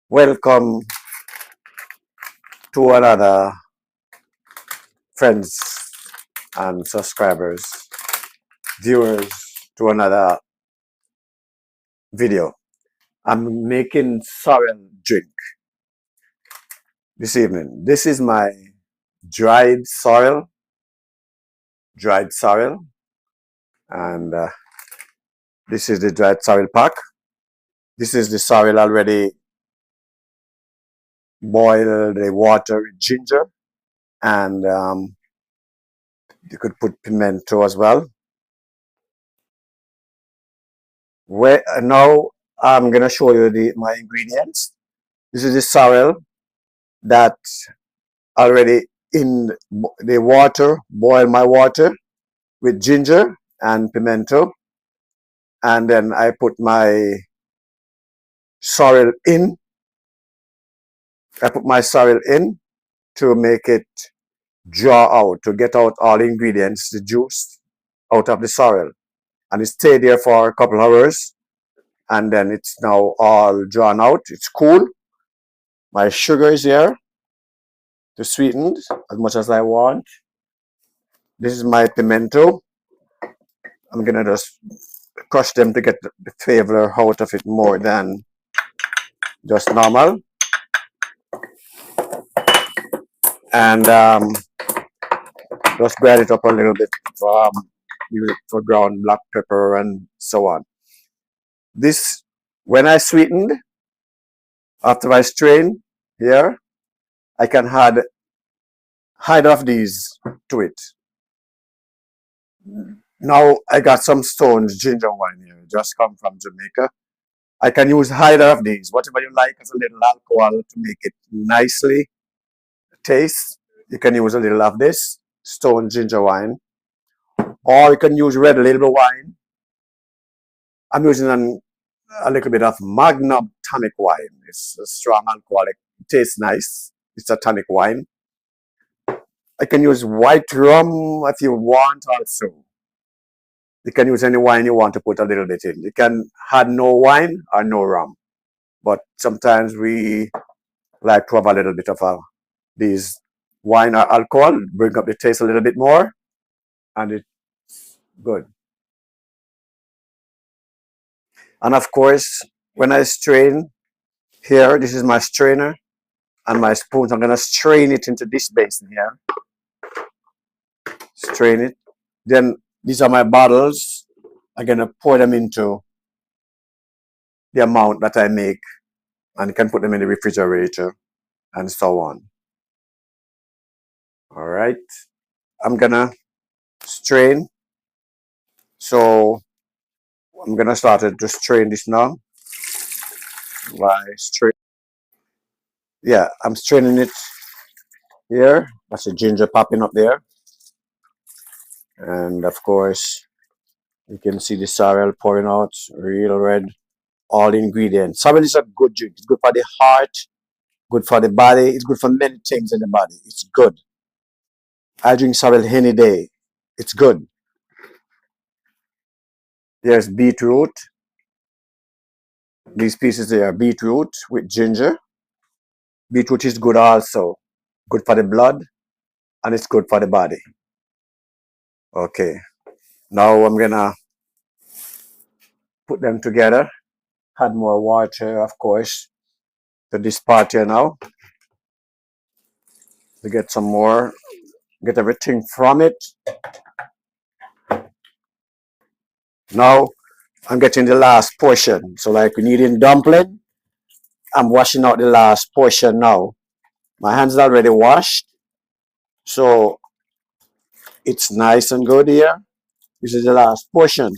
Welcome to another friends and subscribers, viewers to another video. I'm making sorrel drink this evening. This is my dried sorrel, and this is the dried sorrel pack. This is the sorrel already boiled, the water with ginger, and you could put pimento as well. Now I'm gonna show you my ingredients. This is the sorrel that already in the water, boil my water with ginger and pimento, and then I put my sorrel in. I put my sorrel in to make it draw out, to get out all the ingredients, the juice out of the sorrel, and it stayed there for a couple hours, and then it's now all drawn out. It's cool. My sugar is here to sweeten as much as I want. This is my pimento. I'm gonna just crush them to get the flavor out of it more than just normal. And just grind it up a little bit. Use it for ground black pepper and so on. This, when I sweetened, after I strain here, I can add half of these to it. Now I got some Stone's ginger wine here, just come from Jamaica. I can use either of these, whatever you like, as a little alcohol to make it nicely taste. You can use a little of this Stone ginger wine, or you can use red label wine. I'm using a little bit of Magnum tonic wine. It's a strong alcoholic. It tastes nice. It's a tonic wine. I can use white rum if you want also. You can use any wine you want to put a little bit in. You can add no wine or no rum. But sometimes we like to have a little bit of these wine or alcohol, bring up the taste a little bit more, and it's good. And of course, when I strain here, this is my strainer and my spoons. I'm gonna strain it into this basin here. Strain it. Then these are my bottles. I'm gonna pour them into the amount that I make, and you can put them in the refrigerator and so on. All right. I'm gonna strain. So I'm gonna start to strain this now. Yeah, I'm straining it here. That's the ginger popping up there. And of course, you can see the sorrel pouring out, real red. All the ingredients. Sorrel is a good drink. It's good for the heart, good for the body. It's good for many things in the body. It's good. I drink sorrel any day. It's good. There's beetroot. These pieces here are beetroot with ginger. Beetroot is good also. Good for the blood, and it's good for the body. Okay. Now I'm gonna put them together. Add more water, of course, to this part here now. To get some more, get everything from it. Now I'm getting the last portion. So like we need in dumpling, I'm washing out the last portion now. My hands are already washed, so it's nice and good here. This is the last portion,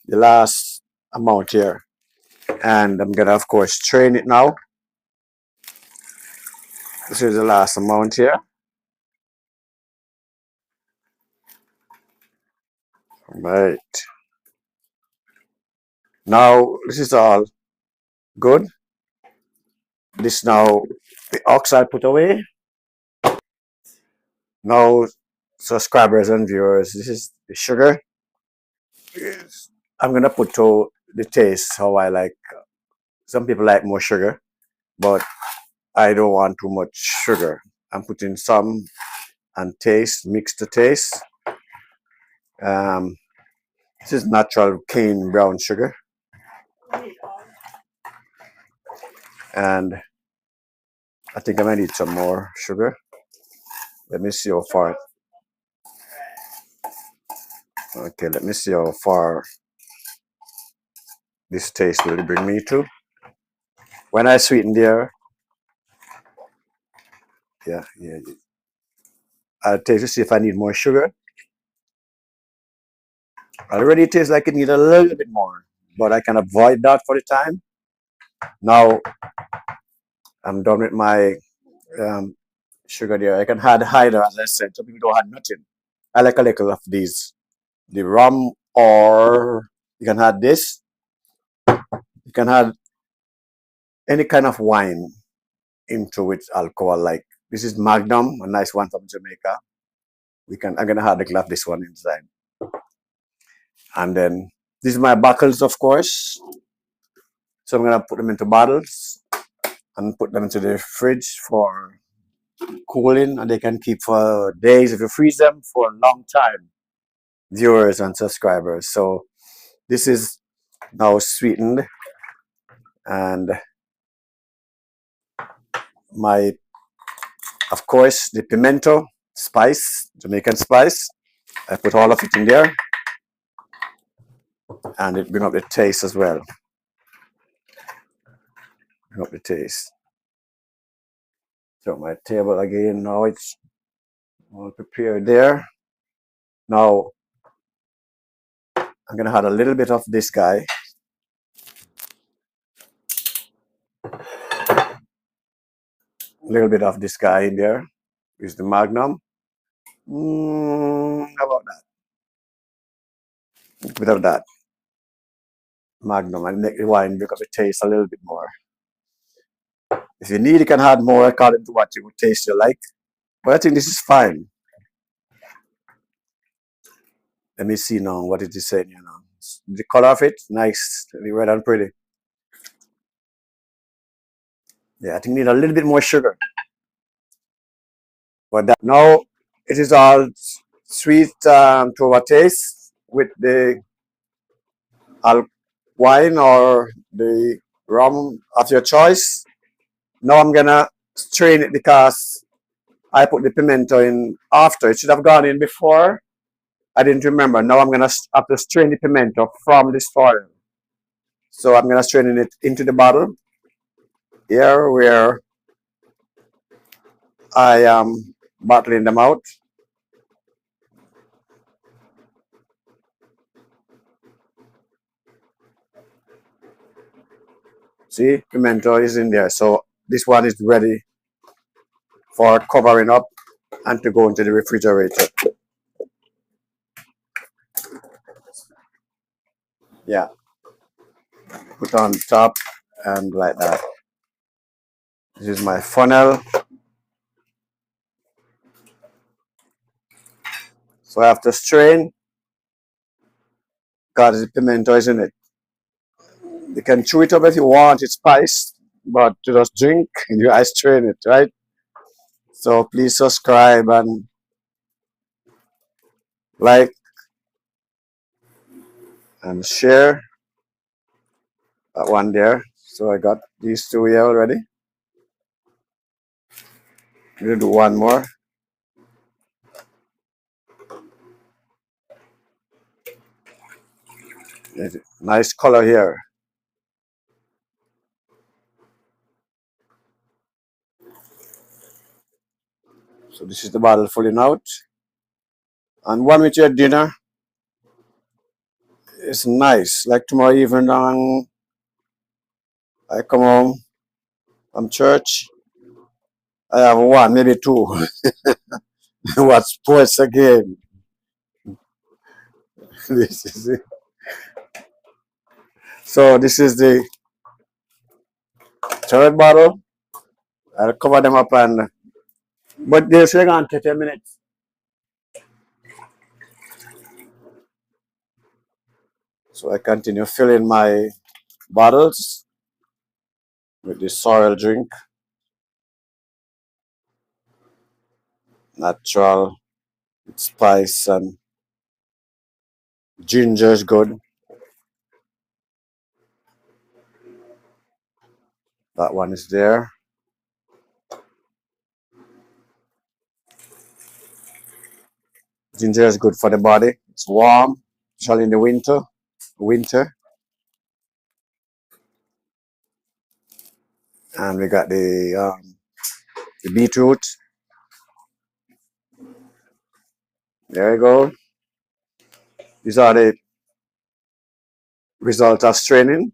the last amount here. And I'm gonna of course strain it now. This is the last amount here. Right. Now this is all good. This now the ox I put away. Now subscribers and viewers. This is the sugar. I'm gonna put to the taste how I like. Some people like more sugar, but I don't want too much sugar. I'm putting some and taste, mix the taste. Um, this is natural cane brown sugar, and I think I might need some more sugar. Let me see how far. Okay, let me see how far this taste will bring me to. When I sweeten there, yeah. I'll taste to see if I need more sugar. Already tastes like it needs a little bit more, but I can avoid that for the time. Now I'm done with my um, sugar there. I can add hider, as I said. Some people don't add nothing. I like a little of these. The rum, or you can add this. You can add any kind of wine into it, alcohol. Like this is Magnum, a nice one from Jamaica. I'm gonna add a glass of this one inside. And then these are my bottles, of course. So I'm gonna put them into bottles and put them into the fridge for cooling, and they can keep for days if you freeze them for a long time, viewers and subscribers. So this is now sweetened, and my, of course, the pimento spice, Jamaican spice. I put all of it in there, and it bring up the taste as well. Bring up the taste. So my table again, now it's all prepared there. Now I'm gonna add a little bit of this guy. A little bit of this guy in there. Is the Magnum. How about that? A bit of that Magnum and make the wine because it tastes a little bit more. If you need, you can add more according to what you would taste you like. But I think this is fine. Let me see now what it is saying. The color of it, nice, red and pretty. Yeah, I think we need a little bit more sugar. But that now it is all sweet to our taste with the wine or the rum of your choice. Now I'm gonna strain it because I put the pimento in after. It should have gone in before. I didn't remember. Now I'm gonna have to strain the pimento from this foil. So I'm gonna strain it into the bottle here where I am bottling them out. See, pimento is in there. So this one is ready for covering up and to go into the refrigerator. Yeah, put on top and like that. This is my funnel. So I have to strain because the pimento is in it. You can chew it up if you want, it's spiced, but to just drink, I strain it, right? So please subscribe and like and share that one there. So I got these two here already. I'm gonna do one more. Nice color here. So this is the bottle fulling out. And one with your dinner is nice. Like tomorrow evening, I come home from church. I have one, maybe two. Watch sports again. This is it. So this is the third bottle. I'll cover them up, and but they're still gonna take 10 minutes. So I continue filling my bottles with this sorrel drink. Natural, with spice and ginger is good. That one is there. Ginger is good for the body. It's warm, especially in the winter. Winter. And we got the beetroot. There you go. These are the results of straining.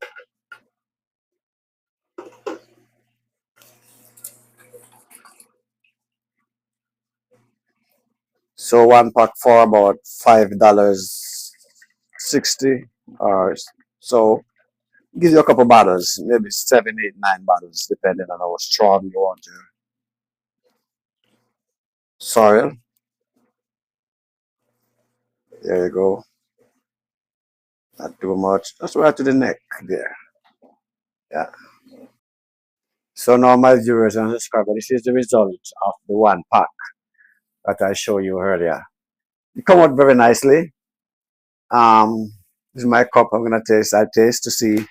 So one pack for about $5.60 or so. Gives you a couple bottles, maybe 7, 8, 9 bottles, depending on how strong you want your soil. There you go. Not too much. Just right to the neck there. Yeah. So now my viewers and subscribers, this is the result of the one pack that I showed you earlier. It come out very nicely. This is my cup. I'm gonna taste. I taste to see.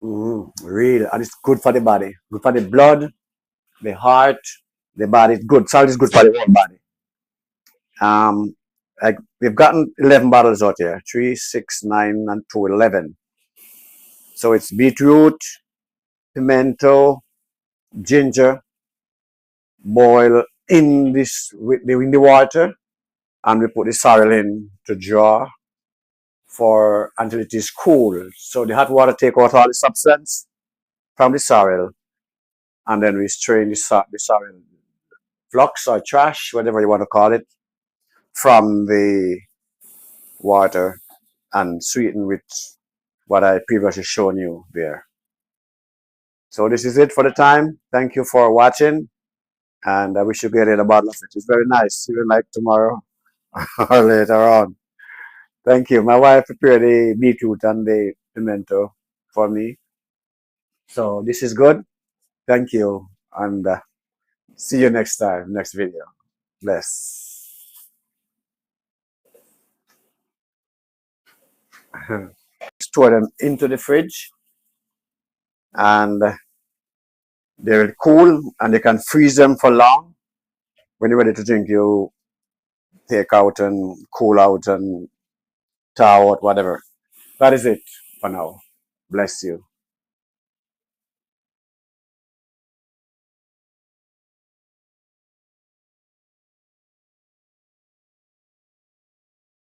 Real, and it's good for the body, good for the blood, the heart, the body. It's good. Salt is good for the whole body. Um, like we've gotten 11 bottles out here. 3, 6, 9, and 2, 11. So it's beetroot, pimento, ginger, boil in this in the water, and we put the sorrel in to draw for until it is cool. So the hot water take out all the substance from the sorrel, and then we strain the sorrel flux or trash, whatever you want to call it, from the water and sweeten with what I previously shown you there. So this is it for the time. Thank you for watching, and I wish you get in a bottle of it. It's very nice. See you like tomorrow or later on. Thank you. My wife prepared the beetroot and the pimento for me. So this is good. Thank you, and see you next time, next video. Bless. Store them into the fridge, and they're cool, and you can freeze them for long. When you're ready to drink, you take out and cool out and thaw out, whatever. That is it for now. Bless you.